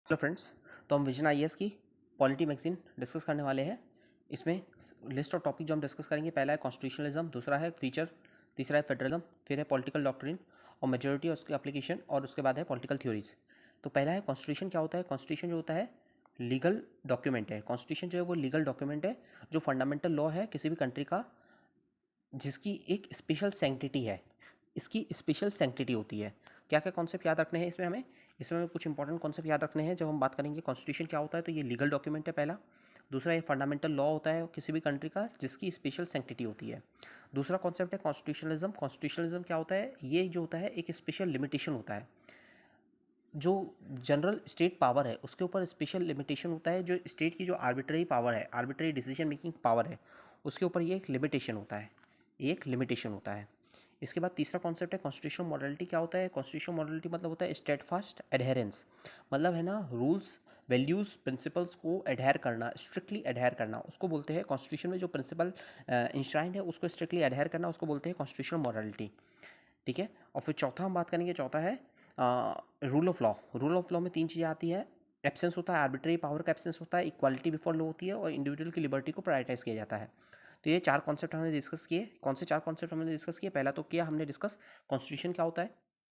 Hello friends. तो हम vision IAS की पॉलिटी मैगजीन डिस्कस करने वाले हैं। इसमें लिस्ट ऑफ टॉपिक जो हम डिस्कस करेंगे, पहला है कॉन्स्टिट्यूशनलिज्म, दूसरा है फीचर, तीसरा है फेडरलिज्म, फिर है पॉलिटिकल डॉक्ट्रिन और मेजोरिटी और उसके एप्लीकेशन, और उसके बाद है पॉलिटिकल थ्योरीज। तो पहला है कॉन्स्टिट्यूशन। क्या होता है कॉन्स्टिट्यूशन? जो होता है लीगल डॉक्यूमेंट है। कॉन्स्टिट्यूशन जो है वो लीगल डॉक्यूमेंट है जो फंडामेंटल लॉ है किसी भी कंट्री का, जिसकी एक स्पेशल सैंक्टिटी है। इसकी स्पेशल सैंक्टिटी होती है। क्या क्या कॉन्सेप्ट याद रखने हैं इसमें हमें कुछ इंपॉर्टेंट कॉन्सेप्ट याद रखने हैं जब हम बात करेंगे कॉन्स्टिट्यूशन क्या होता है। तो ये लीगल डॉक्यूमेंट है पहला। दूसरा, ये फंडामेंटल लॉ होता है किसी भी कंट्री का जिसकी स्पेशल सैंक्टिटी होती है। दूसरा कॉन्सेप्ट है कॉन्स्टिट्यूशनलिज्म। कॉन्स्टिट्यूशनलिज्म क्या होता है? ये जो होता है एक स्पेशल लिमिटेशन होता है। जो जनरल स्टेट पावर है उसके ऊपर स्पेशल लिमिटेशन होता है। जो स्टेट की जो आर्बिट्ररी पावर है, आर्बिट्ररी डिसीजन मेकिंग पावर है, उसके ऊपर ये एक लिमिटेशन होता है, एक लिमिटेशन होता है। इसके बाद तीसरा कॉन्सेप्ट है कॉन्स्टिट्यूशनल मॉडलिटी। क्या होता है कॉन्स्टिट्यूशनल मॉडलिटी? मतलब होता है स्टेडफास्ट एडहेरेंस। मतलब है ना, रूल्स, वैल्यूज, प्रिंसिपल्स को एडहेयर करना, स्ट्रिक्टली एडहेयर करना, उसको बोलते हैं कॉन्स्टिट्यूशन में जो प्रिंसिपल इंश्राइंड है उसको स्ट्रिक्टली एडहेयर करना, उसको बोलते हैं कॉन्स्टिट्यूशनल मॉडलिटी। ठीक है। और फिर चौथा हम बात करेंगे, चौथा है rule of law. Rule of law में तीन चीज़ें आती है। एब्सेंस होता है, आर्बिट्री पावर का एब्सेंस होता है, इक्वालिटी बिफोर लॉ होती है, और इंडिविजुअल की लिबर्टी को प्रायोरिटाइज किया जाता है। तो ये चार कॉन्सेप्ट हमने डिस्कस किए। कौन से चार कॉन्सेप्ट हमने डिस्कस किए? पहला तो किया हमने डिस्कस कॉन्स्टिट्यूशन क्या होता है।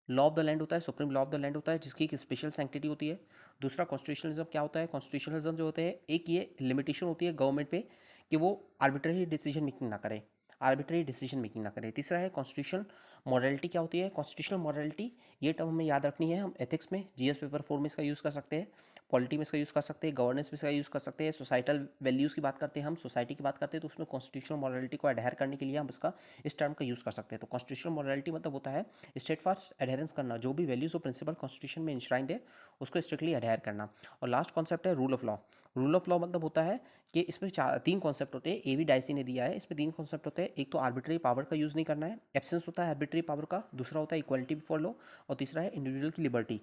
लॉ ऑफ द लैंड होता है, supreme law of the land होता है जिसकी एक स्पेशल सैंक्टिटी होती है। दूसरा, कॉन्स्टिट्यूशनलिज्म क्या होता है? कॉन्स्टिट्यूशनलिज्म जो होते हैं, एक ये लिमिटेशन होती है गवर्नमेंट पे कि वो आर्बिट्ररी डिसीजन मेकिंग ना करे, आर्बिट्ररी डिसीजन मेकिंग ना करे। तीसरा है कॉन्स्टिट्यूशन मॉरलिटी। क्या होती है कॉन्स्टिट्यूशनल मॉरलिटी? ये टर्म हमें याद रखनी है। हम एथिक्स में, जीएस पेपर 4 में इसका यूज़ कर सकते हैं, पॉलिटी में इसका यूज़ कर सकते हैं, गवर्नेंस में इसका यूज़ कर सकते हैं, सोसाइटल वैल्यूज़ की बात करते हैं, हम सोसाइटी की बात करते हैं तो उसमें कॉन्स्टिट्यूशनल मॉरलिटी को एडहेयर करने के लिए हम इसका, इस टर्म का यूज़ कर सकते हैं। तो कॉन्स्टिट्यूशनल मॉरलिटी मतलब होता है स्टेटफास्ट एडहेरेंस करना, जो भी वैल्यूज़ और प्रिंसिपल कॉन्स्टिट्यूशन में इंश्राइंड है उसको स्ट्रिक्टली एडहेयर करना। और लास्ट कॉन्सेप्ट है rule of law. Rule of law मतलब होता है कि इसमें तीन कॉन्सेप्ट होते हैं। एवी डाइसी ने दिया है, इसमें तीन कॉन्सेप्ट होते हैं। एक तो आर्बिट्ररी पावर का यूज़ नहीं करना है, एब्सेंस होता है आर्बिट्ररी पावर का। दूसरा होता है इक्वालिटी बिफोर लॉ, और तीसरा है इंडिविजुअल की लिबर्टी।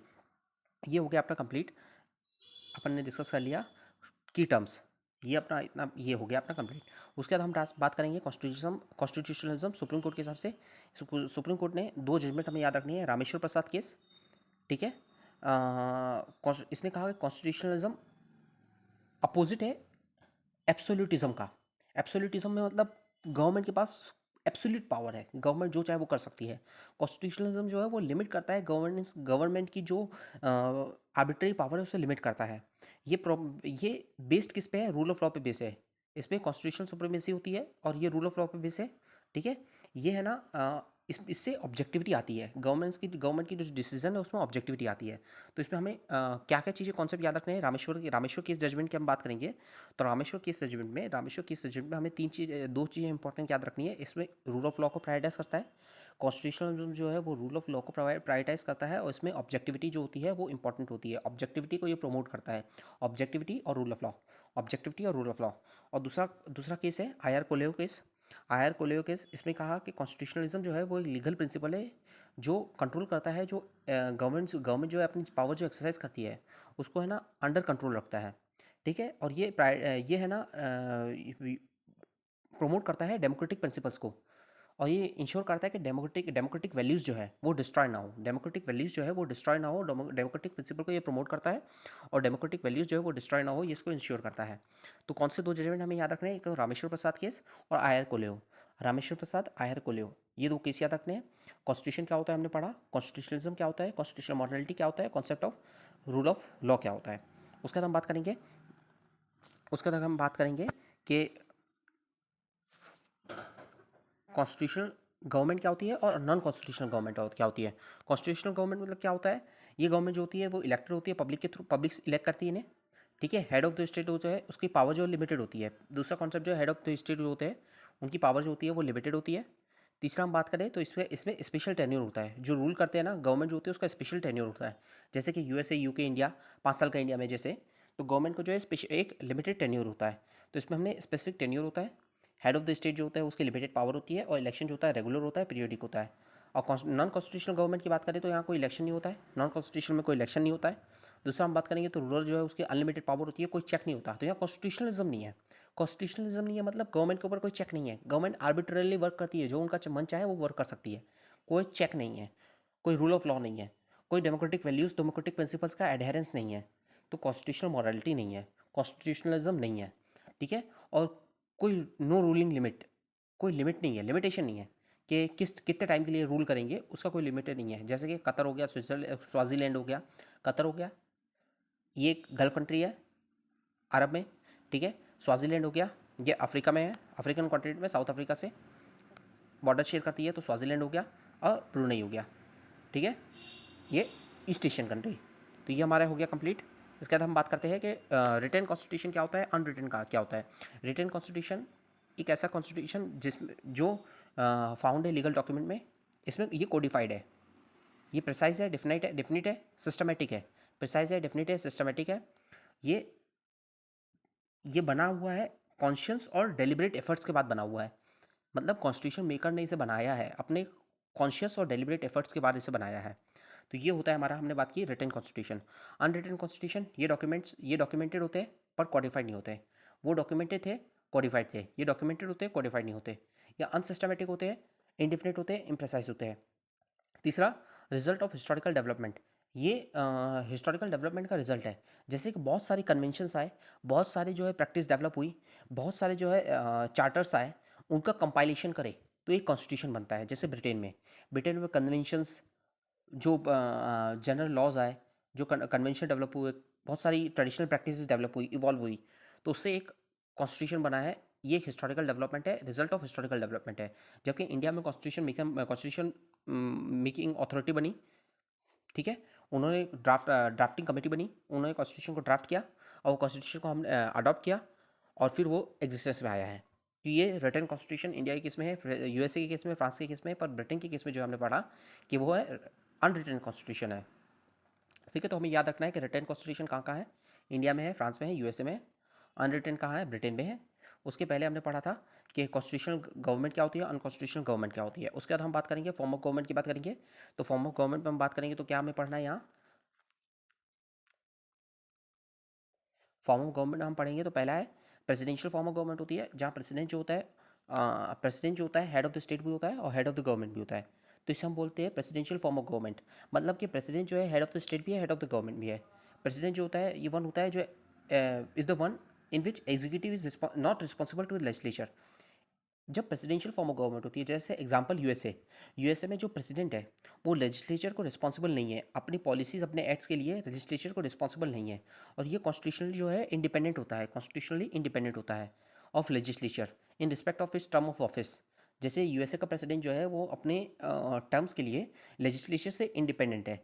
ये हो गया अपना कंप्लीट, अपन ने डिस्कस कर लिया की टर्म्स। ये अपना इतना ये हो गया अपना कंप्लीट। उसके बाद हम बात करेंगे कॉन्स्टिट्यूशनलिज्म सुप्रीम कोर्ट के हिसाब से। सुप्रीम कोर्ट ने दो जजमेंट हमें याद रखनी है। रामेश्वर प्रसाद केस, ठीक है। इसने कहा कि कॉन्स्टिट्यूशनलिज्म अपोजिट है एब्सोल्यूटिज्म का। एब्सोल्यूटिज्म में मतलब गवर्नमेंट के पास एब्सोल्यूट पावर है, गवर्नमेंट जो चाहे वो कर सकती है। कॉन्स्टिट्यूशनलिज्म जो है वो लिमिट करता है गवर्नमेंट की जो आर्बिट्ररी पावर है उसे लिमिट करता है। ये बेस्ड किस पे है? रूल ऑफ लॉ पे बेस है। इसमें कॉन्स्टिट्यूशनल सुप्रीमेसी होती है और ये रूल ऑफ लॉ पे बेस है। ठीक है। ये है ना, इससे ऑब्जेक्टिविटी आती है, गवर्नमेंट की जो डिसीजन है उसमें ऑब्जेक्टिविटी आती है। तो इसमें हमें क्या क्या चीज़ें कॉन्सेप्ट याद रखने हैं? रामेश्वर की इस जजमेंट की हम बात करेंगे। तो रामेश्वर की जजमेंट में हमें दो चीज़ें इंपॉर्टेंट याद रखनी है। इसमें रूल ऑफ लॉ को प्रायोरिटाइज करता है, कॉन्स्टिट्यूशनलिज्म जो है वो रूल ऑफ लॉ को प्रायोरिटाइज करता है, और इसमें ऑब्जेक्टिविटी जो होती है वो इंपॉर्टेंट होती है। ऑब्जेक्टिविटी को ये प्रमोट करता है, ऑब्जेक्टिविटी और रूल ऑफ लॉ, ऑब्जेक्टिविटी और रूल ऑफ लॉ। और दूसरा दूसरा केस है आयर कोलेओ केस। आयर कोलेओ केस, इसमें कहा कि कॉन्स्टिट्यूशनलिज्म जो है वो एक लीगल प्रिंसिपल है जो कंट्रोल करता है, जो गवर्नमेंट जो है अपनी पावर जो एक्सरसाइज करती है उसको है ना अंडर कंट्रोल रखता है। ठीक है। और ये है ना प्रमोट करता है डेमोक्रेटिक प्रिंसिपल्स को, और ये इंश्योर करता है कि डेमोक्रेटिक वैल्यूज़ जो है वो डिस्ट्रॉय ना हो, डेमोक्रेटिक वैल्यूज़ जो है वो डिस्ट्रॉय ना हो। डेमोक्रेटिक प्रिंसिपल को ये प्रमोट करता है और डेमोक्रेटिक वैल्यूज़ जो है वो डिस्ट्रॉय ना हो, ये इसको इंश्योर करता है। तो कौन से दो जजमेंट हमें याद रखने हैं? एक तो रामेश्वर प्रसाद केस और आयर कोलेओ। रामेश्वर प्रसाद, आयर कोलेओ, ये दो केस याद रखने हैं। कॉन्स्टिट्यूशन क्या होता है हमने पढ़ा, कॉन्स्टिट्यूशनलिज्म क्या होता है, कॉन्स्टिट्यूशनल मॉडलिटी क्या होता है, concept of rule of law क्या होता है। उसके बाद हम बात करेंगे कि कॉन्स्टिट्यूशनल गवर्नमेंट क्या होती है और नॉन कॉन्स्टिट्यूशनल गवर्नमेंट क्या होती है। कॉन्स्टिट्यूशनल गवर्नमेंट मतलब क्या होता है? ये गवर्नमेंट जो होती है वो इलेक्टेड होती है पब्लिक के थ्रू, पब्लिक इलेक्ट करती है इन्हें। ठीक है। हेड ऑफ द स्टेट जो है उसकी पावर जो लिमिटेड होती है। दूसरा कॉन्सेप्ट जो है हेड ऑफ द स्टेट जो होते हैं उनकी पावर जो होती है वो लिमिटेड होती है। तीसरा हम बात करें तो इसमें स्पेशल टेन्योर होता है, जो रूल करते हैं ना गवर्नमेंट जो होती है उसका स्पेशल टेन्योर होता है। जैसे कि यूएसए, यूके, इंडिया, 5 साल का इंडिया में जैसे, तो गवर्नमेंट को जो है एक लिमिटेड टेन्योर होता है। तो इसमें हमने स्पेसिफिक टेन्योर होता है। हेड ऑफ द स्टेट जो होता है उसकी लिमिटेड पावर होती है, और इलेक्शन जो होता है रेगुलर होता है, पीरियोडिक होता है। और नॉन कॉन्स्टिट्यूशनल गवर्नमेंट की बात करें तो यहाँ कोई इलेक्शन नहीं होता है, नॉन कॉन्स्टिट्यूशन में कोई इलेक्शन नहीं होता है। दूसरा हम बात करेंगे तो रूलर जो है उसकी अनलिमिटेड पावर होती है, कोई चेक नहीं होता। तो यहाँ कॉन्स्टिट्यूशनलिज्म नहीं है। कॉन्स्टिट्यूशनलिज्म नहीं है मतलब गवर्नमेंट के ऊपर कोई चेक नहीं है, गवर्नमेंट आर्बिट्ररली वर्क करती है, जो उनका मन चाहे वो वर्क कर सकती है, कोई चेक नहीं है, कोई रूल ऑफ लॉ नहीं है, कोई डेमोक्रेटिक वैल्यूज़, डेमोक्रेटिक प्रिंसिपल्स का एडहेरेंस नहीं है। तो कॉन्स्टिट्यूशनल मॉरलिटी नहीं है, कॉन्स्टिट्यूशनलिज्म नहीं है, ठीक है। और कोई नो रूलिंग लिमिट, कोई लिमिट नहीं है, लिमिटेशन नहीं है कि किस कितने टाइम के लिए रूल करेंगे, उसका कोई लिमिट नहीं है। जैसे कि कतर हो गया, स्विट्जरलैंड, स्वाजीलैंड हो गया, कतर हो गया, ये एक गल्फ कंट्री है अरब में, ठीक है। स्वाजीलैंड हो गया, ये अफ्रीका में है, अफ्रीकन कॉन्टिनेंट में, साउथ अफ्रीका से बॉर्डर शेयर करती है, तो स्वाजीलैंड हो गया और ब्रूनेई हो गया, ठीक है। ये ईस्ट एशियन कंट्री। तो ये हमारा हो गया कंप्लीट। इसके बाद हम बात करते हैं कि रिटन कॉन्स्टिट्यूशन क्या होता है, अनरिटन का क्या होता है। रिटन कॉन्स्टिट्यूशन एक ऐसा कॉन्स्टिट्यूशन जिसमें जो फाउंड है लीगल डॉक्यूमेंट में, इसमें ये कोडिफाइड है, ये प्रिसाइज है, डेफिनिट है, सिस्टमेटिक है। प्रिसाइज है, डेफिनिट है, सिस्टमेटिक है। ये ये बना हुआ है कॉन्शियस और डेलिबरेट एफर्ट्स के बाद बना हुआ है। मतलब कॉन्स्टिट्यूशन मेकर ने इसे बनाया है अपने कॉन्शियस और डेलिबरेट एफर्ट्स के बाद इसे बनाया है। तो ये होता है हमारा, हमने बात की रिटन कॉन्स्टिट्यूशन। अनरिटन कॉन्स्टिट्यूशन, ये डॉक्यूमेंटेड होते हैं पर कॉडिफाइड नहीं होते। वो डॉक्यूमेंटेड थे, कॉडिफाइड थे, ये डॉक्यूमेंटेड होते हैं, कॉडिफाइड नहीं होते, या अनसिस्टमेटिक होते हैं, इनडिफिनिट होते हैं, इम्प्रेसाइज होते हैं। तीसरा, रिजल्ट ऑफ हिस्टोरिकल डेवलपमेंट। ये हिस्टोरिकल डेवलपमेंट का रिजल्ट है। जैसे कि बहुत सारी कन्वेंशंस आए, बहुत सारी जो है प्रैक्टिस डेवलप हुई, बहुत सारे जो है चार्टर्स आए, उनका कंपाइलेशन करे तो एक कॉन्स्टिट्यूशन बनता है। जैसे ब्रिटेन में कन्वेंशंस, जो जनरल लॉज आए, जो कन्वेंशन डेवलप हुए, बहुत सारी ट्रेडिशनल प्रैक्टिसेस डेवलप हुई, इवॉल्व हुई, तो उससे एक कॉन्स्टिट्यूशन बना है। ये एक हिस्टोरिकल डेवलपमेंट है, रिजल्ट ऑफ हिस्टोरिकल डेवलपमेंट है। जबकि इंडिया में कॉन्स्टिट्यूशन मेकिंग अथॉरिटी बनी, ठीक है। उन्होंने ड्राफ्टिंग कमेटी बनी, उन्होंने कॉन्स्टिट्यूशन को ड्राफ्ट किया और वो कॉन्स्टिट्यूशन को हमने अडॉप्ट किया और फिर वो एग्जिस्टेंस में आया है। तो ये रिटन कॉन्स्टिट्यूशन इंडिया के केस में है, यूएसए के केस में, फ्रांस के केस में, पर ब्रिटेन के केस में जो हमने पढ़ा कि वो है अनरिटन कॉन्स्टिट्यूशन है, ठीक है। तो हमें याद रखना है कि रिटन कॉन्स्टिट्यूशन कहाँ कहाँ है, इंडिया में है, फ्रांस में है, यूएसए में है। अनरिटन कहाँ है, ब्रिटेन में है। उसके पहले हमने पढ़ा था कि कॉन्स्टिट्यूशनल गवर्नमेंट क्या होती है, अनकॉन्स्टिट्यूशनल गवर्नमेंट क्या होती है। उसके बाद हम बात करेंगे फॉर्म ऑफ गवर्नमेंट की बात करेंगे। तो फॉर्म ऑफ गवर्नमेंट में हम बात करेंगे तो क्या हमें पढ़ना है यहाँ, फॉर्म ऑफ गवर्नमेंट हम पढ़ेंगे तो पहला है प्रेसिडेंशियल फॉर्म ऑफ गवर्नमेंट होती है, जहाँ प्रेसिडेंट जो होता है, प्रेसिडेंट जो होता है हेड ऑफ द स्टेट भी होता है और हेड ऑफ द गवर्नमेंट भी होता है। तो इसे हम बोलते हैं प्रेसिडेंशियल फॉर्म ऑफ गवर्नमेंट। मतलब कि प्रेसिडेंट जो है हेड ऑफ द स्टेट भी है, हेड ऑफ द गवर्नमेंट भी है। प्रेसिडेंट जो होता है ये वन होता है जो is the one in which executive is not responsible to the legislature. जब प्रेसिडेंशियल फॉर्म ऑफ गवर्नमेंट होती है, जैसे एग्जांपल यूएसए में जो प्रेसिडेंट है वो लेजिस्लेचर को रिस्पॉन्सिबल नहीं है, अपनी पॉलिसीज़ अपने एक्ट्स के लिए लेजिस्लेचर को रिस्पॉन्सिबल नहीं है। और ये कॉन्स्टिट्यूशनली जो है इंडिपेंडेंट होता है, कॉन्स्टिट्यूशनली इंडिपेंडेंट होता है of legislature in respect of his term of office. जैसे यूएसए का प्रेसिडेंट जो है वो अपने टर्म्स के लिए लेजिस्लेचर से इंडिपेंडेंट है।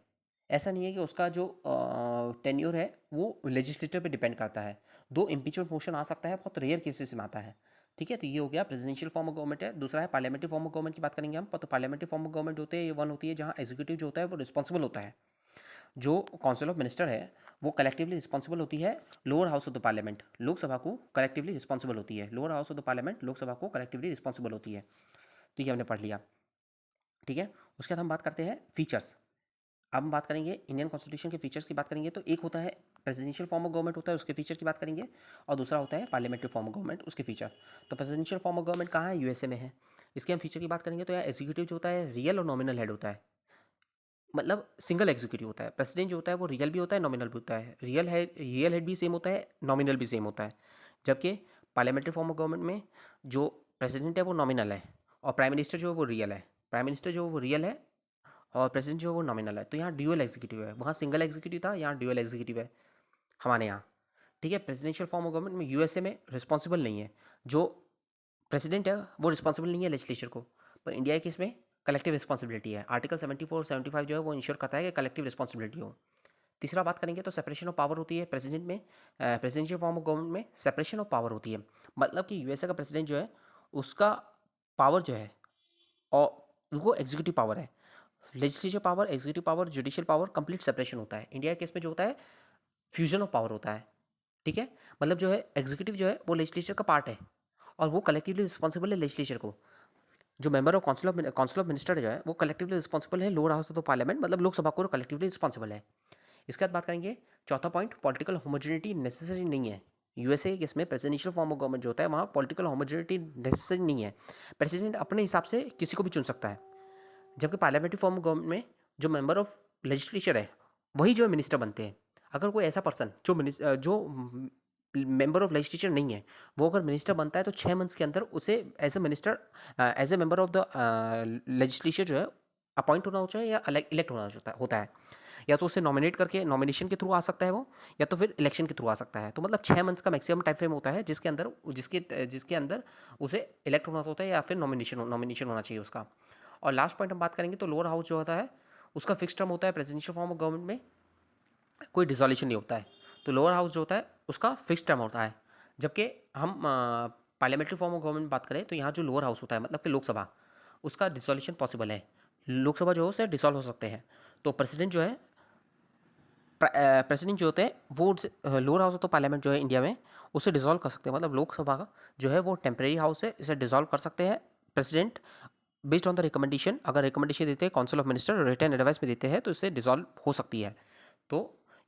ऐसा नहीं है कि उसका जो टेन्योर है वो लेजिस्लेचर पे डिपेंड करता है। दो इम्पीचमेंट मोशन आ सकता है, बहुत रेयर केसेस में आता है, ठीक है। तो ये हो गया प्रेसिडेंशियल फॉर्म ऑफ गवर्नमेंट है। दूसरा है पार्लियामेंट्री फॉर्म ऑफ गवर्नमेंट की बात करेंगे हम। तो पार्लियामेंट्री फॉर्म ऑफ गवर्नमेंट होते हैं, ये वन होती है जहाँ एग्जीक्यूटिव जो होता है वो रिस्पॉन्सिबल होता है, जो काउंसिल ऑफ मिनिस्टर है वो कलेक्टिवली रिस्पॉन्सिबल होती है lower house of the parliament, Lok Sabha को कलेक्टिवली रिस्पॉन्सिबल होती है, lower house of the parliament Lok Sabha को कलेक्टिवली रिस्पॉन्सिबल होती है। तो ये हमने पढ़ लिया, ठीक है। उसके बाद हम बात करते हैं फीचर्स। अब हम बात करेंगे इंडियन कॉन्स्टिट्यूशन के फीचर्स की बात करेंगे। तो एक होता है प्रेसिडेंशियल फॉर्म ऑफ गवर्नमेंट होता है, उसके फीचर की बात करेंगे, और दूसरा होता है पार्लियामेंट्री फॉर्म ऑफ गवर्नमेंट, उसके फीचर। तो प्रेसिडेंशियल फॉर्म ऑफ गवर्नमेंट कहाँ है, यूएसए में है। इसके हम फीचर की बात करेंगे तो यहाँ एग्जीक्यूटिव जो होता है रियल और नॉमिनल हेड होता है, मतलब सिंगल एग्जीक्यूटिव होता है। प्रेसिडेंट जो होता है वो रियल भी होता है, नॉमिनल भी होता है। रियल हेड भी सेम होता है, नॉमिनल भी सेम होता है। जबकि पार्लियामेंट्री फॉर्म ऑफ गवर्नमेंट में जो प्रेसिडेंट है वो नॉमिनल है और प्राइम मिनिस्टर जो है वो रियल है। प्राइम मिनिस्टर जो है वो रियल है और प्रेसिडेंट जो है वो नॉमिनल है। तो यहाँ ड्यूअल एग्जीक्यूटिव है, वहाँ सिंगल एग्जीक्यूटिव था, यहाँ ड्यूअल एग्जीक्यूटिव है हमारे यहाँ, ठीक है। प्रेसिडेंशियल फॉर्म ऑफ गवर्नमेंट में यूएसए में रिस्पॉन्सिबल नहीं है, जो प्रेसिडेंट है वो रिस्पॉन्सिबल नहीं है लेजिस्लेचर को, पर इंडिया के इसमें कलेक्टिव रिस्पॉन्सिबिलिटी है। आर्टिकल 74 और 75 जो है वो इंश्योर करता है कि कलेक्टिव रिस्पॉन्सिबिलिटी हो। तीसरा बात करेंगे तो सेपरेशन ऑफ पावर होती है प्रेसिडेंट में, प्रेसिडेंशियल फॉर्म ऑफ गवर्नमेंट में सेपरेशन ऑफ पावर होती है। मतलब कि यूएसए का प्रेसिडेंट जो है उसका पावर जो है और वो एग्जीक्यूटिव पावर है, legislative power, executive power, judicial power, complete separation होता है। इंडिया के केस में जो होता है फ्यूजन ऑफ पावर होता है, ठीक है। मतलब जो है एग्जीक्यूटिव जो है वो लेजिस्लेचर का पार्ट है और वो कलेक्टिवली रिस्पॉन्सिबल है लेजिस्लेचर को। जो member of council of minister जो है वो कलेक्टिवली रिस्पॉन्सिबल है lower house of the parliament, मतलब लोकसभा को कलेक्टिवली रिस्पॉन्सिबल है। इसके बाद बात करेंगे चौथा पॉइंट, पॉलिटिकल होमोजेनिटी नेसेसरी नहीं है। यूएसए के इसमें प्रेसिडेंशियल फॉर्म ऑफ गवर्नमेंट जो होता है वहाँ पॉलिटिकल होमोजेनिटी नेसेसरी नहीं है, प्रेसिडेंट अपने हिसाब से किसी को भी चुन सकता है। जबकि पार्लियामेंट्री फॉर्म ऑफ गवर्नमेंट में जो मेंबर ऑफ लेजिस्लेचर है वही जो है मिनिस्टर बनते हैं। अगर कोई ऐसा पर्सन जो मेंबर ऑफ लेजिस्लेचर नहीं है, वो अगर मिनिस्टर बनता है तो 6 मंथ्स के अंदर उसे as a minister, as a member of the legislature जो है अपॉइंट होना होता है या इलेक्ट होता है। या तो उसे नॉमिनेट करके नॉमिनेशन के थ्रू आ सकता है वो, या तो फिर इलेक्शन के थ्रू आ सकता है। तो मतलब 6 मंथ्स का मैक्सिमम टाइम फ्रेम होता है जिसके अंदर उसे इलेक्ट होना होता है या फिर नॉमिनेशन होना चाहिए उसका। और लास्ट पॉइंट हम बात करेंगे तो लोअर हाउस जो होता है उसका फिक्स टर्म होता है। प्रेसिडेंशियल फॉर्म ऑफ गवर्नमेंट में कोई डिसोल्यूशन नहीं होता है, तो लोअर हाउस जो होता है उसका फिक्स टर्म होता है। जबकि हम पार्लियामेंट्री फॉर्म ऑफ गवर्नमेंट बात करें तो यहाँ जो लोअर हाउस होता है मतलब कि लोकसभा, उसका डिसोल्यूशन पॉसिबल है। लोकसभा जो है उसे डिसॉल्व हो सकते हैं। तो प्रेसिडेंट जो होते हैं वो lower house of the parliament जो है इंडिया में उसे डिसॉल्व कर सकते हैं। मतलब लोकसभा का जो है वो टेम्परेरी हाउस है, इसे डिसॉल्व कर सकते हैं president based on the recommendation. अगर रिकमेंडेशन देते हैं council of minister, return advice में देते हैं तो इससे डिसॉल्व हो सकती है। तो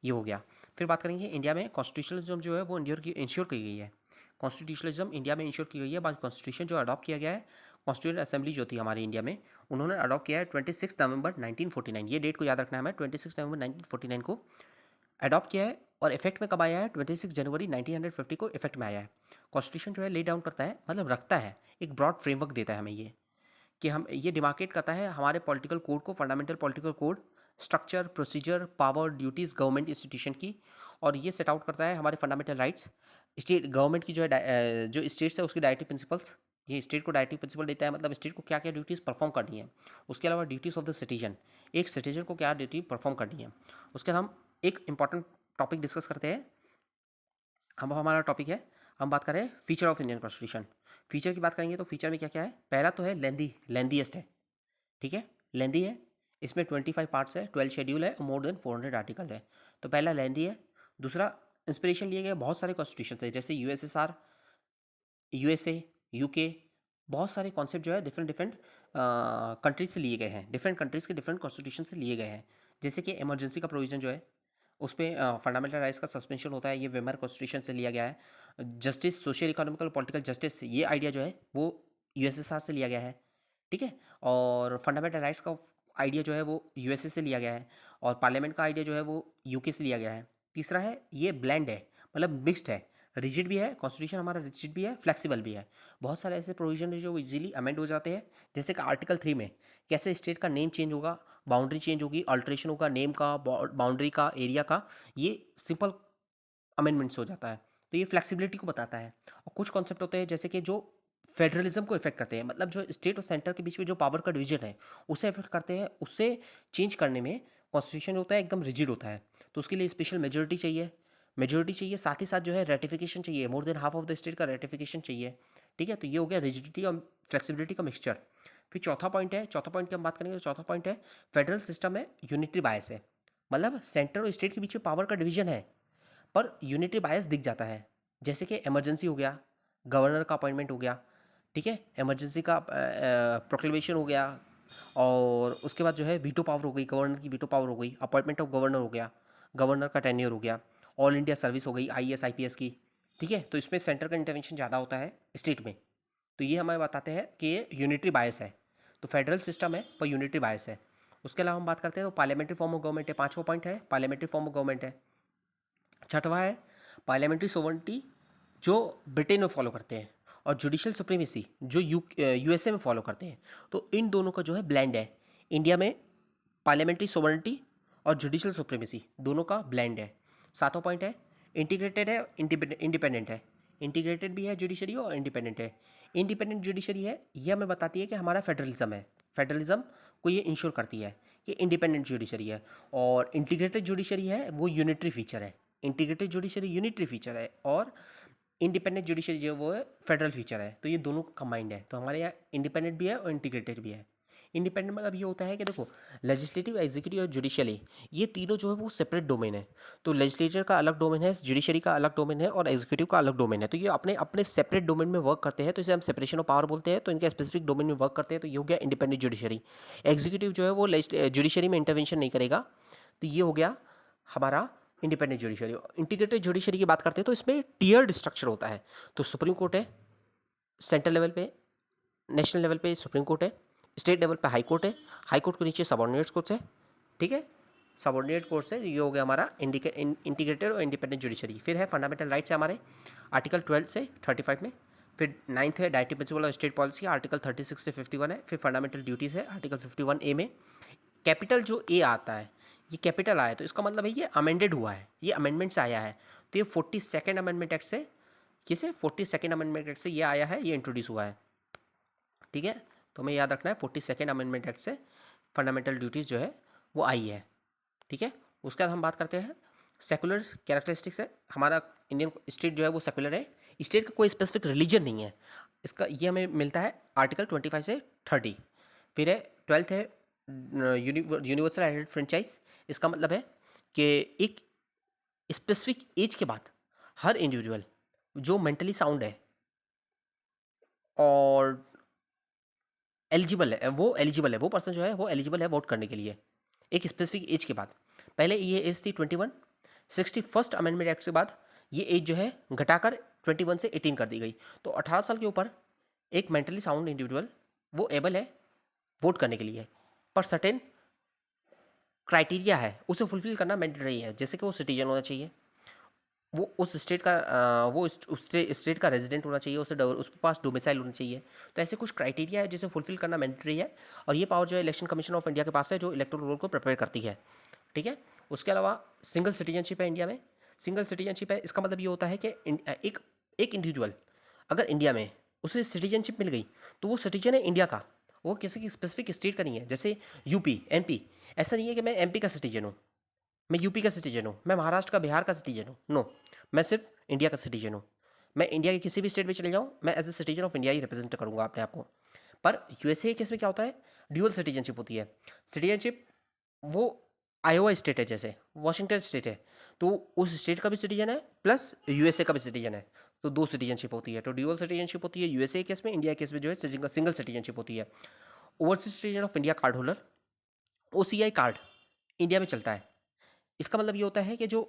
ये हो गया। फिर बात करेंगे इंडिया में कॉन्स्टिट्यूशनलिज्म जो है वो इंश्योर की गई है। कॉन्स्टिट्यूशनलिज्म इंडिया में इंश्योर की गई है। बाद कॉन्स्टिट्यूशन जो अडॉप्ट किया गया है, कॉन्स्टिट्यूंट असेंबली जो थी हमारी इंडिया में, उन्होंने अडॉप्ट किया है 26 नवंबर 1949। ये डेट को याद रखना है हमें, 26 नवंबर 1949 को अडॉप्ट किया है। और इफेक्ट में कब आया है? 26 जनवरी 1950 को इफेक्ट में आया है। कॉन्स्टिट्यूशन जो है ले डाउन करता है, मतलब रखता है, एक ब्रॉड फ्रेमवर्क देता है हमें ये, कि हम ये डिमार्केट करता है हमारे पॉलिटिकल कोड को, fundamental political code, structure, procedure, power, duties government institution की। और ये सेट आउट करता है हमारे फंडामेंटल राइट्स। स्टेट गवर्नमेंट की जो है जो स्टेट्स है उसकी डायरेक्टिव प्रिंसिपल्स, ये स्टेट को डायरेक्टिव प्रिंसिपल देता है, मतलब स्टेट को क्या क्या ड्यूटीज़ परफॉर्म करनी है। उसके अलावा ड्यूटीज़ ऑफ द सिटीजन, एक सिटीजन को क्या ड्यूटी परफॉर्म करनी है। उसके बाद हम एक इंपॉर्टेंट टॉपिक डिस्कस करते हैं। हम हमारा टॉपिक है, हम बात कर रहे हैं feature of Indian constitution. Feature की बात करेंगे तो फीचर में क्या क्या है? पहला तो है लेंदीएस्ट है, ठीक है, लेंदी है। इसमें 25 पार्ट्स है, 12 शेड्यूल है और मोर देन 400 आर्टिकल है। तो पहला लेंदी है। दूसरा, इंस्पिरेशन लिए गए बहुत सारे कॉन्स्टिट्यूशन है, जैसे यूएसएसआर, यूएसए, यूके, बहुत सारे कॉन्सेप्ट जो है डिफरेंट डिफरेंट कंट्रीज से लिए गए हैं, डिफरेंट कंट्रीज के डिफरेंट कॉन्स्टिट्यूशन से लिए गए हैं। जैसे कि इमरजेंसी का प्रोविजन जो है उसमें फंडामेंटल राइट्स का सस्पेंशन होता है, ये वेमर कॉन्स्टिट्यूशन से लिया गया है। Justice, social economical political justice, ये आइडिया जो है वो यूएसएसआर से लिया गया है, ठीक है। और फंडामेंटल राइट्स का आइडिया जो है वो यूएसए से लिया गया है। और पार्लियामेंट का आइडिया जो है वो यूके से लिया गया है। तीसरा है, ये ब्लेंड है, मतलब मिक्स्ड है, रिजिड भी है, कॉन्स्टिट्यूशन हमारा रिजिड भी है, फ्लेक्सिबल भी है। बहुत सारे ऐसे प्रोविजन है जो इजीली अमेंड हो जाते हैं। जैसे कि आर्टिकल 3 में कैसे स्टेट का नेम चेंज होगा, बाउंड्री चेंज होगी, अल्ट्रेशन होगा नेम का, बाउंड्री का, एरिया का, ये सिंपल अमेंडमेंट्स हो जाता है। तो ये फ्लेक्सिबिलिटी को बताता है। और कुछ कॉन्सेप्ट होते हैं जैसे कि जो फेडरलिज्म को इफेक्ट करते हैं, मतलब जो स्टेट और सेंटर के बीच में जो पावर का डिवीजन है उसे इफेक्ट करते हैं, उससे चेंज करने में कॉन्स्टिट्यूशन होता है एकदम रिजिड होता है। तो उसके लिए स्पेशल मेजोरिटी चाहिए, साथ ही साथ जो है रेटिफिकेशन चाहिए, more than half of the state का रेटिफिकेशन चाहिए, ठीक है। तो ये हो गया रिजिडिटी और फ्लेक्सिबिलिटी का मिक्सचर। फिर चौथा पॉइंट की हम बात करेंगे तो चौथा पॉइंट है फेडरल सिस्टम में यूनिटरी बायस है, मतलब सेंटर और स्टेट के बीच में पावर का डिवीजन है पर यूनिटरी बायस दिख जाता है। जैसे कि इमरजेंसी हो गया, गवर्नर का अपॉइंटमेंट हो गया, ठीक है, इमरजेंसी का प्रोक्लेमेशन हो गया। और उसके बाद जो है वीटो पावर हो गई, गवर्नर की वीटो पावर हो गई, अपॉइंटमेंट ऑफ गवर्नर हो गया, गवर्नर का टेन्योर हो गया, ऑल इंडिया सर्विस हो गई आईएएस आईपीएस की, ठीक है। तो इसमें सेंटर का इंटरवेंशन ज़्यादा होता है स्टेट में। तो ये हमें बताते हैं कि ये यूनिटरी बायस है। तो फेडरल सिस्टम है पर यूनिटरी बायस है। उसके अलावा हम बात करते हैं तो पार्लियामेंट्री फॉर्म ऑफ गवर्नमेंट है, पाँचवा पॉइंट है पार्लियामेंट्री फॉर्म ऑफ गवर्नमेंट है। छठवा है पार्लियामेंट्री सोवरेनिटी जो ब्रिटेन में फॉलो करते हैं, और जुडिशियल सुप्रीमेसी जो यूएसए में फॉलो करते हैं। तो इन दोनों का जो है ब्लेंड है। इंडिया में पार्लियामेंट्री सोवरेनिटी और जुडिशियल सुप्रीमेसी दोनों का ब्लेंड है। सातवां पॉइंट है इंटीग्रेटेड है, इंडिपेंडेंट है। इंटीग्रेटेड भी है जुडिशरी और इंडिपेंडेंट है। इंडिपेंडेंट जुडिशरी है, यह हमें बताती है कि हमारा फेडरलिज्म है, फेडरलिज्म को ये इंश्योर करती है कि इंडिपेंडेंट जुडिशरी है। और इंटीग्रेटेड जुडिशरी है वो यूनिटरी फीचर है, इंटीग्रेटेड जुडिशरी यूनिटरी फीचर है, और इंडिपेंडेंट जुडिशरी जो वो है फेडरल फीचर है। तो ये दोनों कंबाइंड है। तो हमारे यहाँ इंडिपेंडेंट भी है और इंटीग्रेटेड भी है। इंडिपेंडेंट मतलब ये होता है कि देखो लेजिस्लेटिव, एग्जीक्यूटिव और जुडिशियली ये तीनों जो है वो सेपरेट डोमेन है। तो लेजिस्लेचर का अलग डोमेन है, जुडिशरी का अलग डोमेन है और एग्जीक्यूटिव का अलग डोमेन है। तो ये अपने अपने सेपरेट डोमेन में वर्क करते हैं, तो इसे हम सेपरेशन ऑफ पावर बोलते हैं। तो इनके स्पेसिफिक डोमेन में वर्क करते हैं, तो ये हो गया इंडिपेंडेंट जुडिशरी। एग्जीक्यूटिव जो है वो जुडिशरी में इंटरवेंशन नहीं करेगा, तो ये हो गया हमारा इंडिपेंडेंट जुडिशरी। इंटीग्रेटेड जुडिशरी की बात करते हैं तो इसमें टीयर्ड स्ट्रक्चर होता है। तो सुप्रीम कोर्ट है सेंट्रल लेवल पे, नेशनल लेवल पे सुप्रीम कोर्ट है, स्टेट लेवल पे हाई कोर्ट है, हाई कोर्ट के नीचे सबऑर्डिनेट कोर्ट है, ठीक है। सबऑर्डिनेट कोर्स है, ये हो गया हमारा इंटीग्रेटेड और इंडिपेंडेंट जुडिशरी। फिर है फंडामेंटल राइट्स है हमारे आर्टिकल 12 से 35 में। फिर 9th है directive principle of state policy, article 36 से 51 है। फिर फंडामेंटल ड्यूटीज़ है आर्टिकल 51A में। कैपिटल जो ए आता है, ये कैपिटल आया तो इसका मतलब है ये अमेंडेड हुआ है, ये अमेंडमेंट से आया है। तो ये 42nd अमेंडमेंट एक्ट से, किसे 42nd अमेंडमेंट एक्ट से ये आया है, ये इंट्रोड्यूस हुआ है। ठीक है, तो हमें याद रखना है 42nd अमेंडमेंट एक्ट से फंडामेंटल ड्यूटीज़ जो है वो आई है। ठीक है, उसके बाद हम बात करते हैं सेकुलर कैरेक्टरिस्टिक्स है। हमारा इंडियन स्टेट जो है वो सेकुलर है, स्टेट का कोई स्पेसिफिक रिलीजन नहीं है इसका, ये हमें मिलता है आर्टिकल 25 से 30। फिर है 12th है यूनिवर्सल आइडेंटिटी फ्रेंचाइज। इसका मतलब है कि एक स्पेसिफिक एज के बाद हर इंडिविजुअल जो मेंटली साउंड है और एलिजिबल है, वो पर्सन जो है वो एलिजिबल है वोट करने के लिए एक स्पेसिफिक एज के बाद। पहले ये एज थी 21, 61st अमेंडमेंट एक्ट के बाद ये एज जो है घटाकर 21 से 18 कर दी गई। तो 18 साल के ऊपर एक मेंटली साउंड इंडिविजुअल वो एबल है वोट करने के लिए, पर सर्टेन क्राइटेरिया है उसे फुलफिल करना मैंडेटरी है, जैसे कि वो सिटीजन होना चाहिए, वो उस स्टेट का उस स्टेट का रेजिडेंट होना चाहिए, उसके पास डोमिसाइल होना चाहिए। तो ऐसे कुछ क्राइटेरिया है जिसे फुलफिल करना मैंडेटरी है, और ये पावर जो है इलेक्शन कमीशन ऑफ इंडिया के पास है जो इलेक्टोरल रोल को प्रिपेयर करती है। ठीक है, उसके अलावा सिंगल सिटीजनशिप है इंडिया में। सिंगल सिटीजनशिप है, इसका मतलब ये होता है कि एक इंडिविजुअल अगर इंडिया में उसे सिटीजनशिप मिल गई तो वो सिटीजन है इंडिया का, वो किसी की स्पेसिफिक स्टेट का नहीं है। जैसे यूपी, एमपी, ऐसा नहीं है कि मैं एमपी का सिटीजन हूँ, मैं यूपी का सिटीजन हूँ, मैं महाराष्ट्र का, बिहार का सिटीजन हूँ, नो, मैं सिर्फ इंडिया का सिटीजन हूँ। मैं इंडिया के किसी भी स्टेट में चले जाऊँ, मैं as a citizen of India ही रिप्रेजेंट करूँगा अपने आप को। पर यूएसए केस में क्या होता है, ड्यूअल सिटीजनशिप होती है। सिटीजनशिप वो आयोवा स्टेट है, जैसे वॉशिंगटन स्टेट है, तो उस स्टेट का भी सिटीजन है प्लस यूएसए का भी सिटीजन है, तो दो सिटीजनशिप होती है। तो ड्यूअल सिटीजनशिप होती है यूएसए केस में, इंडिया केस में जो है सिंगल सिटीजनशिप होती है। Overseas citizen of India card holder, OCI card India में चलता है। इसका मतलब ये होता है कि जो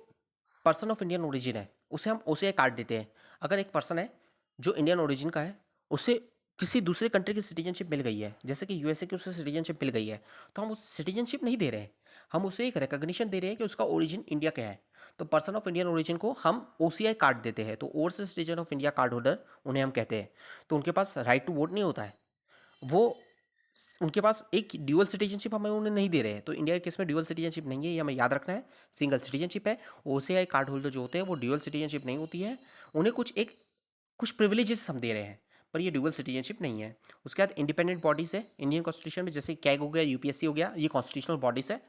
पर्सन ऑफ इंडियन ओरिजिन है उसे हम ओसीआई कार्ड देते हैं। अगर एक पर्सन है जो इंडियन ओरिजिन का है, उसे किसी दूसरे कंट्री की सिटीजनशिप मिल गई है, जैसे कि यूएसए की उसे सिटीजनशिप मिल गई है, तो हम उस सिटीजनशिप नहीं दे रहे हैं, हम उसे एक रिकग्निशन दे रहे हैं कि उसका ओरिजिन इंडिया का है। तो पर्सन ऑफ इंडियन ओरिजिन को हम ओसीआई कार्ड देते हैं, तो overseas citizen of India card holder उन्हें हम कहते हैं। तो उनके पास राइट टू वोट नहीं होता है, वो उनके पास एक ड्यूअल सिटीजनशिप हम उन्हें नहीं दे रहे हैं। तो इंडिया के केस में ड्यूअल सिटीजनशिप नहीं है, ये हमें याद रखना है, सिंगल सिटीजनशिप है। ओसीआई कार्ड होल्डर जो होते हैं वो ड्यूअल सिटीजनशिप नहीं होती है, उन्हें कुछ प्रिविलेजेस हम दे रहे हैं, पर ये ड्यूअल सिटीजनशिप नहीं है। उसके बाद इंडिपेंडेंट बॉडीज़ है इंडियन कॉन्स्टिट्यूशन में, जैसे कैग हो गया, यूपीएससी हो गया, ये कॉन्स्टिट्यूशनल बॉडीज़ है।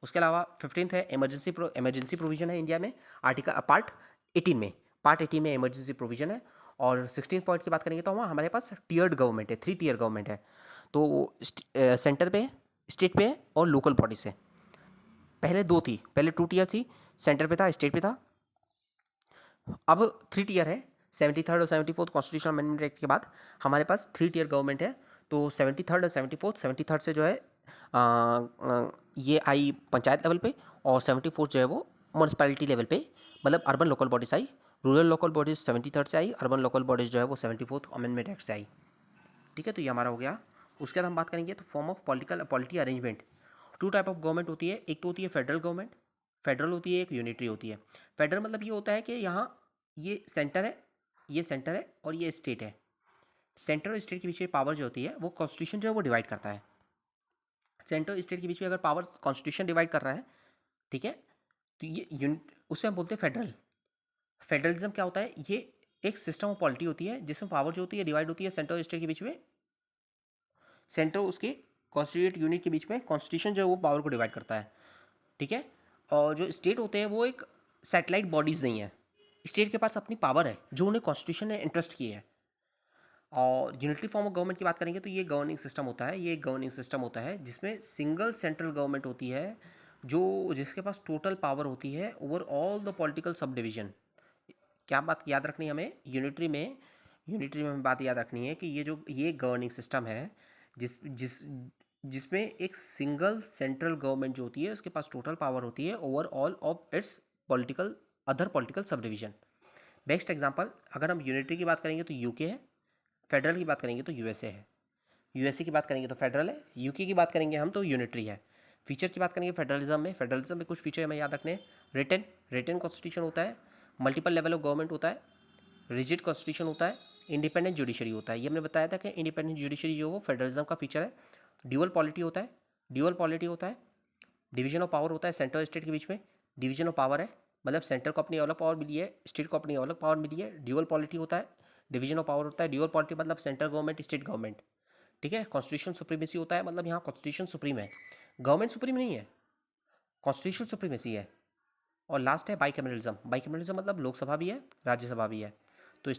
उसके अलावा 15th है इमरजेंसी प्रोविजन है इंडिया में, आर्टिकल पार्ट 18 में इमरजेंसी प्रोविजन है। और 16 पॉइंट की बात करेंगे तो वहाँ हमारे पास टीयर्ड गवर्नमेंट है, 3 टीयर गवर्नमेंट है। तो सेंटर पे है, स्टेट पे है और लोकल बॉडी से। पहले 2 थी, पहले 2 टीयर थी, सेंटर पे था, स्टेट पे था। अब 3 टीयर है, 73rd और 74th कॉन्स्टिट्यूशनल अमेंडमेंट एक्ट के बाद हमारे पास 3 टीयर गवर्नमेंट है। तो 73rd और 74th से जो है ये आई पंचायत लेवल पे, और 74th जो है वो म्यूनसिपैलिटी लेवल पे, मतलब urban local bodies I. Rural local bodies 73rd से आई, अर्बन लोकल बॉडीज जो है वो 74th अमेंडमेंट एक्ट से आई। ठीक है, तो ये हमारा हो गया। उसके बाद हम बात करेंगे तो form of polity arrangement. 2 type of government होती है, एक तो होती है फेडरल गवर्नमेंट, फेडरल होती है, एक यूनिटरी होती है। फेडरल मतलब ये होता है कि यहाँ ये सेंटर है, ये सेंटर है और ये स्टेट है। सेंटर और स्टेट के बीच में पावर जो होती है वो कॉन्स्टिट्यूशन जो है वो डिवाइड करता है। सेंटर और स्टेट के बीच में अगर पावर कॉन्स्टिट्यूशन डिवाइड कर रहा है, ठीक है, तो ये यूनिट उसे हम बोलते हैं फेडरल। फेडरलिज्म क्या होता है, ये एक सिस्टम ऑफ पॉलिटी होती है जिसमें पावर जो होती है डिवाइड होती है सेंटर और स्टेट के बीच में। सेंटर उसके कॉन्स्टिट्यूट यूनिट के बीच में कॉन्स्टिट्यूशन जो है वो पावर को डिवाइड करता है। ठीक है, और जो स्टेट होते हैं वो एक सैटेलाइट बॉडीज़ नहीं है, स्टेट के पास अपनी पावर है जो उन्हें कॉन्स्टिट्यूशन ने इंटरेस्ट की है। और यूनिटरी फॉर्म ऑफ गवर्नमेंट की बात करेंगे तो ये गवर्निंग सिस्टम होता है, ये एक गवर्निंग सिस्टम होता है जिसमें सिंगल सेंट्रल गवर्नमेंट होती है, जो जिसके पास टोटल पावर होती है over all the political sub division. क्या बात याद रखनी है हमें, यूनिटरी में हमें बात याद रखनी है कि ये गवर्निंग सिस्टम है जिस जिस जिसमें एक सिंगल सेंट्रल गवर्नमेंट जो होती है उसके पास टोटल पावर होती है over all of its other political sub division. Best example अगर हम यूनिटरी की बात करेंगे तो यूके है, फेडरल की बात करेंगे तो यूएसए है, यूएसए की बात करेंगे तो फेडरल है, यूके की बात करेंगे हम तो यूनिटरी है। फीचर की बात करेंगे फेडरलिज्म में कुछ फीचर हमें याद रखने हैं। रिटन कॉन्स्टिट्यूशन होता है, मल्टीपल लेवल ऑफ गवर्नमेंट होता है, रिजिड कॉन्स्टिट्यूशन होता है, इंडिपेंडेंट जुडिशरी होता है। ये हमने बताया था कि इंडिपेंडेंट जुडिशरी जो वो फेडरलिज्म का फीचर है। ड्यूअल पॉलिटी होता है, डिवीजन ऑफ पावर होता है सेंटर और स्टेट के बीच में। डिवीजन ऑफ पावर है, मतलब सेंटर को अपनी अलग पावर मिली है, स्टेट को अपनी अलग पावर मिली है। ड्यूअल पॉलिटी होता है, डिवीजन ऑफ पावर होता है। ड्यूअल पॉलिटी मतलब सेंट्रल गवर्नमेंट, स्टेट गवर्नमेंट, ठीक है। कॉन्स्टिट्यूशन सुप्रीमेसी होता है, मतलब यहाँ कॉन्स्टिट्यूशन सुप्रीम है, गवर्नमेंट सुप्रीम नहीं है, कॉन्स्टिट्यूशन सुप्रीमेसी है। और लास्ट है बाइकैमरलिज्म मतलब लोकसभा भी है, राज्यसभा भी है। तो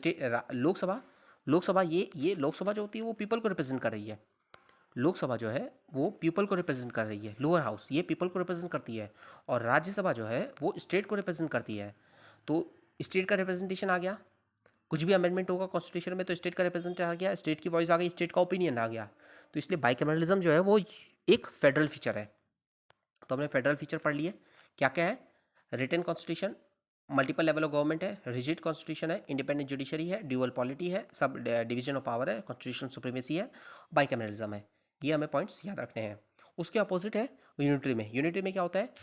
लोकसभा लोकसभा ये लोकसभा जो होती है वो पीपल को रिप्रेजेंट कर रही है। लोकसभा जो है वो पीपल को रिप्रेजेंट कर रही है, लोअर हाउस ये पीपल को रिप्रेजेंट करती है। और राज्यसभा जो है वो स्टेट को रिप्रेजेंट करती है। तो स्टेट का रिप्रेजेंटेशन आ गया, कुछ भी अमेंडमेंट होगा कॉन्स्टिट्यूशन में तो स्टेट का रिप्रेजेंटेशन आ गया, स्टेट की वॉइस आ गई, स्टेट का ओपिनियन आ गया। तो इसलिए बाइकैमरलिज्म जो है वो एक फेडरल फीचर है। तो हमने फेडरल फीचर पढ़ लिए, क्या क्या है। Written constitution, multiple level of government है, रिजिड कॉन्स्टिट्यूशन है, इंडिपेंडेंट जुडिशरी है, ड्यूअल पॉलिटी है, सब डिवीजन ऑफ पावर है, कॉन्स्टिट्यूशन सुप्रीमेसी है, बाइकैमरलिज्म है। ये हमें पॉइंट्स याद रखने हैं। उसके अपोजिट है यूनिटरी में क्या होता है,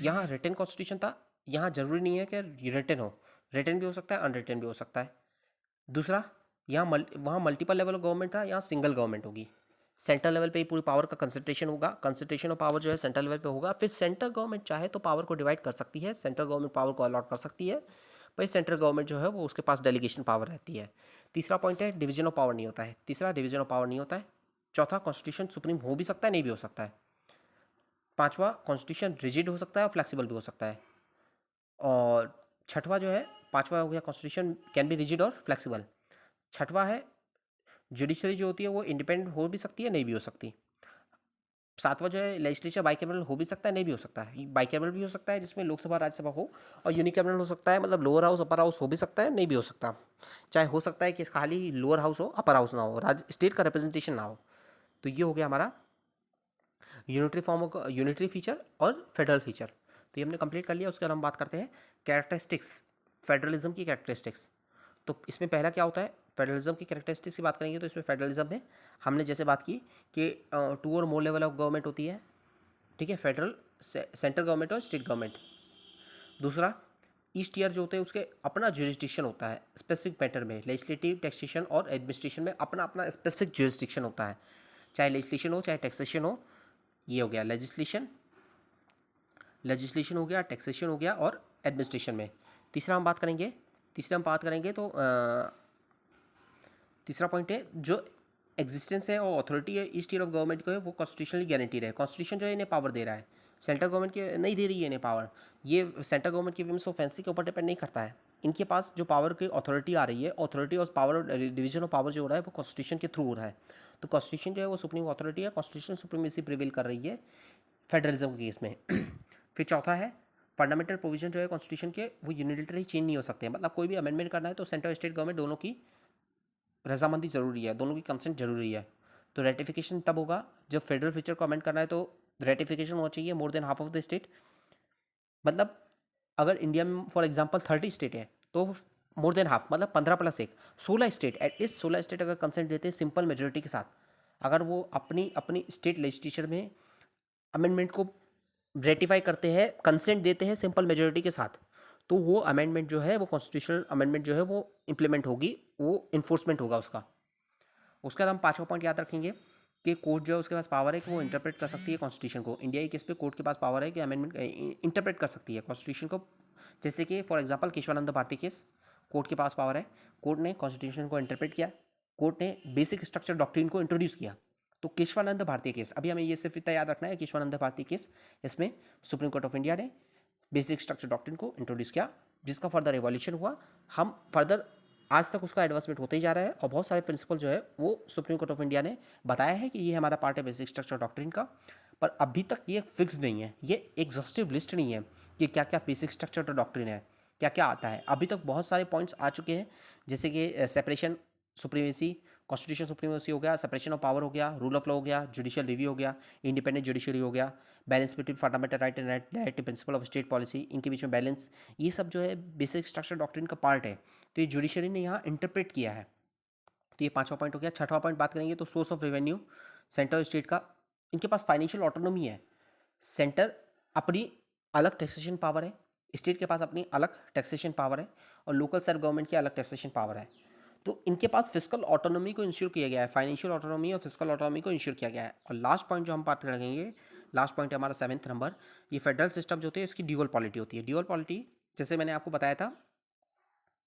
यहाँ रिटन कॉन्स्टिट्यूशन था, यहाँ जरूरी नहीं है कि रिटन हो, रिटन भी हो सकता है, अनरिटन भी हो सकता है। दूसरा, वहाँ मल्टीपल लेवल ऑफ गवर्नमेंट था, यहाँ सिंगल गवर्नमेंट होगी। सेंट्रल लेवल पे ही पूरी पावर का कंसंट्रेशन होगा, कंसंट्रेशन ऑफ पावर जो है सेंट्रल लेवल पे होगा। फिर सेंट्रल गवर्नमेंट चाहे तो पावर को डिवाइड कर सकती है, सेंट्रल गवर्नमेंट पावर को अलॉट कर सकती है, भाई सेंट्रल गवर्नमेंट जो है वो उसके पास डेलीगेशन पावर रहती है। तीसरा पॉइंट है डिवीजन ऑफ पावर नहीं होता है, डिवीजन ऑफ पावर नहीं होता है। चौथा, कॉन्स्टिट्यूशन सुप्रीम हो भी सकता है, नहीं भी हो सकता है। पांचवा, कॉन्स्टिट्यूशन रिजिड हो सकता है और फ्लेक्सिबल भी हो सकता है। और छठवा जो है, पांचवा हो गया कॉन्स्टिट्यूशन कैन बी रिजिड और फ्लेक्सिबल। छठवा है जुडिशरी जो होती है वो इंडिपेंडेंट हो भी सकती है, नहीं भी हो सकती। सातवां जो है लेजिस्लेचर बाइकैमरल हो भी सकता है, नहीं भी हो सकता है। बाइकैमरल भी हो सकता है जिसमें लोकसभा राज्यसभा हो, और यूनिकैमरल हो सकता है, मतलब लोअर हाउस अपर हाउस हो भी सकता है, नहीं भी हो सकता। चाहे हो सकता है कि खाली लोअर हाउस हो, अपर हाउस ना हो, राज्य स्टेट का रिप्रेजेंटेशन ना हो। तो ये हो गया हमारा यूनिटरी फीचर और फेडरल फीचर। तो ये हमने कंप्लीट कर लिया। उसके बाद हम बात करते हैं कैरेक्टरिस्टिक्स, फेडरलिज्म की कैरेक्टरिस्टिक्स। तो इसमें पहला क्या होता है, फेडरलिज्म की कैरेक्टरिस्टिक्स की बात करेंगे तो इसमें फेडरलिज्म में हमने जैसे बात की कि 2 और मोर लेवल ऑफ गवर्नमेंट होती है, ठीक है, फेडरल, सेंट्रल गवर्नमेंट और स्टेट गवर्नमेंट। दूसरा, ईस्ट ईयर जो होते हैं उसके अपना जुरिस्डिक्शन होता है स्पेसिफिक मैटर में, लेजिस्लेटिव, टैक्सेशन और एडमिनिस्ट्रेशन में अपना अपना स्पेसिफिक जुरिस्डिक्शन होता है, चाहे लेजिस्लेशन हो चाहे टैक्सेशन हो। ये हो गया लेजिस्लेशन हो गया, टैक्सेशन हो गया और एडमिनिस्ट्रेशन में। तीसरा हम बात करेंगे तो तीसरा पॉइंट है जो एग्जिस्टेंस है और अथॉरिटी है ईस्ट ईयर ऑफ गवर्नमेंट को है वो कॉन्स्टिट्यूशनली गारंटीड है। कॉन्स्टिट्यूशन जो है इन्हें पावर दे रहा है, सेंट्रल गवर्नमेंट के नहीं दे रही है इन्हें पावर। ये सेंट्रल गवर्नमेंट की विम्स ऑफ फैंसी के ऊपर डिपेंड नहीं करता है। इनके पास जो पावर की अथॉरिटी आ रही है, अथॉरिटी और पावर डिवीजन ऑफ पावर जो हो रहा है वो कॉन्स्टिट्यूशन के थ्रू हो रहा है। तो कॉन्स्टिट्यूशन जो है वो सुप्रीम अथॉरिटी है, कॉन्स्टिट्यूशन सुप्रीमेसी प्रिवेल कर रही है फेडरलिज्म के केस में। फिर चौथा है फंडामेंटल प्रोविजन जो है कॉन्स्टिट्यूशन के वो यूनिलैटरली चेंज नहीं हो सकते हैं, मतलब कोई भी अमेंडमेंट करना है तो सेंट्रल स्टेट गवर्नमेंट दोनों की रजामंदी जरूरी है, दोनों की कंसेंट जरूरी है। तो रेटिफिकेशन तब होगा जब फेडरल फीचर को अमेंड करना है, तो रेटिफिकेशन होना चाहिए more than half of the state. मतलब अगर इंडिया में फॉर एग्जांपल 30 स्टेट है तो मोर देन हाफ मतलब 15+1 16 स्टेट, एटलीस्ट 16 स्टेट अगर कंसेंट देते हैं सिंपल मेजोरिटी के साथ, अगर वो अपनी अपनी स्टेट लेजिस्लेचर में अमेंडमेंट को रेटिफाई करते हैं, कंसेंट देते हैं सिंपल मेजोरिटी के साथ, तो वो अमेंडमेंट जो है वो कॉन्स्टिट्यूशनल अमेंडमेंट जो है वो इम्प्लीमेंट होगी, वो इन्फोर्समेंट होगा उसका। उसके बाद हम पांचवा पॉइंट याद रखेंगे कि कोर्ट जो है उसके पास पावर है कि वो इंटरप्रेट कर सकती है कॉन्स्टिट्यूशन को। इंडिया के केस पे कोर्ट के पास पावर है कि अमेंडमेंट इंटरप्रेट कर सकती है कॉन्स्टिट्यूशन को। जैसे कि for example Keshavananda Bharati case, court के पास पावर है, कोर्ट ने कॉन्स्टिट्यूशन को इंटरप्रेट किया, कोर्ट ने बेसिक स्ट्रक्चर डॉक्ट्रिन को इंट्रोड्यूस किया। तो केशवानंद भारती केस, अभी हमें ये सिर्फ इतना याद रखना है, केशवानंद भारती केस, इसमें सुप्रीम कोर्ट ऑफ इंडिया ने बेसिक स्ट्रक्चर डॉक्ट्रिन को इंट्रोड्यूस किया, जिसका फर्दर एवोल्यूशन हुआ। हम फर्दर आज तक उसका एडवांसमेंट होते ही जा रहा है, और बहुत सारे प्रिंसिपल जो है वो सुप्रीम कोर्ट ऑफ इंडिया ने बताया है कि ये हमारा पार्ट है बेसिक स्ट्रक्चर डॉक्ट्रिन का। पर अभी तक ये फिक्स नहीं है, ये एग्जॉस्टिव लिस्ट नहीं है कि क्या क्या बेसिक स्ट्रक्चर डॉक्ट्रिन है, क्या क्या आता है। अभी तक बहुत सारे पॉइंट्स आ चुके हैं, जैसे कि सेपरेशन सुप्रीमेसी, कॉन्स्टिट्यूशन सुप्रीमेसी हो गया, सेपरेशन ऑफ पावर हो गया, रूल ऑफ लॉ हो गया, जुडिशियल रिव्यू हो गया, इंडिपेंडेंट जुडिशरी हो गया, balance between fundamental right and directive principle of state policy, इनके बीच में बैलेंस, ये सब जो है बेसिक स्ट्रक्चर डॉक्ट्रिन का पार्ट है। तो ये जुडिशरी ने यहाँ इंटरप्रेट किया है। तो ये पांचवा पॉइंट हो गया। छठवां पॉइंट बात करेंगे तो source of revenue, central state का, इनके पास फाइनेंशियल ऑटोनॉमी है। सेंटर अपनी अलग टैक्सेशन पावर है, स्टेट के पास अपनी अलग टैक्सेशन पावर है और लोकल सेल्फ गवर्नमेंट की अलग टैक्सेशन पावर है। तो इनके पास फिस्कल ऑटोनॉमी को इंश्योर किया गया है, फाइनेंशियल ऑटोनॉमी और फिस्कल ऑटोनॉमी को इंश्योर किया गया है। और लास्ट पॉइंट जो हम बात करेंगे, लास्ट पॉइंट है हमारा 7th नंबर, ये फेडरल सिस्टम जो होती है इसकी ड्यूअल पॉलिटी होती है। ड्यूअल पॉलिटी जैसे मैंने आपको बताया था,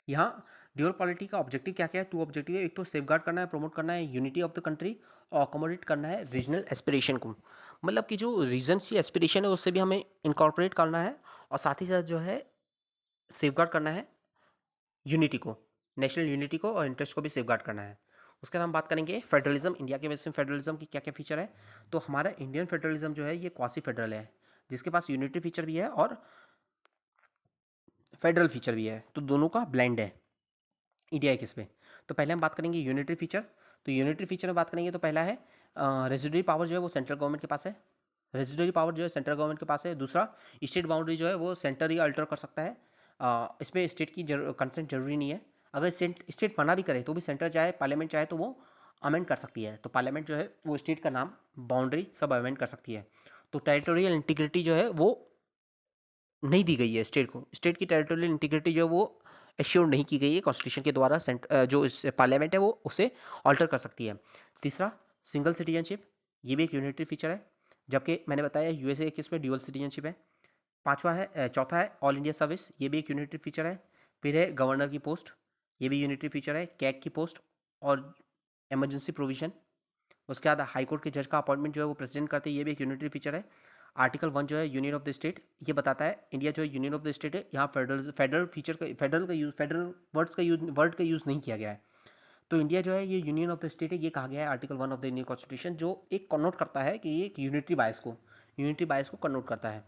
यहाँ ड्यूअल पॉलिटी का ऑब्जेक्टिव क्या क्या है, 2 ऑब्जेक्टिव है। एक तो सेफगार्ड करना है, प्रमोट करना है यूनिटी ऑफ द कंट्री और अकोमोडेट करना है रीजनल एस्पिरेशन को। मतलब कि जो रीजन की एस्पिरेशन है उससे भी हमें इनकॉर्पोरेट करना है और साथ ही साथ जो है सेफगार्ड करना है यूनिटी को, नेशनल यूनिटी को और इंटरेस्ट को भी सेफगार्ड करना है। उसके बाद हम बात करेंगे फेडरलिज्म, इंडिया के बेस में फेडरलिज्म की क्या क्या फीचर है। तो हमारा इंडियन फेडरलिज्म जो है ये क्वासी फेडरल है, जिसके पास यूनिटी फीचर भी है और फेडरल फीचर भी है, तो दोनों का ब्लेंड है इंडिया के इसमें। तो पहले हम बात करेंगे यूनिटरी फीचर। तो यूनिटरी फीचर में बात करेंगे तो पहला है रेजिडरी पावर जो है वो सेंट्रल गवर्नमेंट के पास है, रेजिडरी पावर जो है सेंट्रल गवर्नमेंट के पास है। दूसरा, स्टेट बाउंड्री जो है वो सेंटर ही अल्टर कर सकता है, इसमें स्टेट की कंसेंट जरूरी नहीं है। अगर स्टेट मना भी करे तो भी सेंटर चाहे, पार्लियामेंट चाहे तो वो अमेंड कर सकती है। तो पार्लियामेंट जो है वो स्टेट का नाम, बाउंड्री सब अमेंड कर सकती है। तो टेरिटोरियल इंटीग्रिटी जो है वो नहीं दी गई है स्टेट को, स्टेट की टेरिटोरियल इंटीग्रिटी जो है वो एश्योर नहीं की गई है कॉन्स्टिट्यूशन के द्वारा। जो इस पार्लियामेंट है वो उसे ऑल्टर कर सकती है। तीसरा, सिंगल सिटीजनशिप, ये भी एक यूनिटरी फीचर है, जबकि मैंने बताया यूएसए किस पे ड्यूअल सिटीजनशिप है। चौथा है ऑल इंडिया सर्विस, ये भी एक यूनिटरी फीचर है। फिर है गवर्नर की पोस्ट, ये भी यूनिटरी फीचर है। कैग की पोस्ट और इमरजेंसी प्रोविजन। उसके बाद हाई कोर्ट के जज का अपॉइंटमेंट जो है वो प्रेसिडेंट करते हैं, ये भी एक यूनिटरी फीचर है। आर्टिकल 1 जो है यूनियन ऑफ द स्टेट, ये बताता है इंडिया जो है यूनियन ऑफ द स्टेट है, यहाँ फेडरल फीचर का फेडरल वर्ड का यूज़ नहीं किया गया है। तो इंडिया जो है ये यूनियन ऑफ द स्टेट है, ये कहा गया है article 1 of the Indian constitution, जो एक कन्नोट करता है कि ये एक यूनिटी बायस को कन्नोट करता है।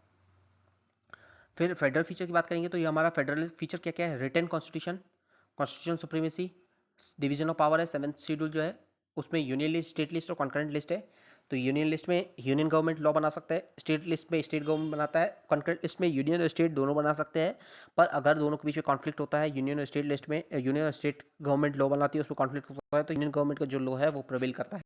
फिर फेडरल फीचर की बात करेंगे तो ये हमारा फेडरल फीचर क्या क्या है, written constitution, constitution supremacy, division of power है, 7th शेड्यूल जो है उसमें यूनियन लिस्ट, स्टेट लिस्ट और कॉन्करेंट लिस्ट है। तो यूनियन लिस्ट में यूनियन गवर्नमेंट लॉ बना सकता है, स्टेट लिस्ट में स्टेट गवर्नमेंट बनाता है, कॉन्करेंट लिस्ट में यूनियन और स्टेट दोनों बना सकते हैं। पर अगर दोनों के बीच में कॉन्फ्लिक्ट होता है, यूनियन और स्टेट लिस्ट में यूनियन और स्टेट गवर्नमेंट लॉ बनाती है उसमें कॉन्फ्लिक्ट होता है, तो यूनियन गवर्नमेंट का जो लॉ है वो प्रिवेल करता है।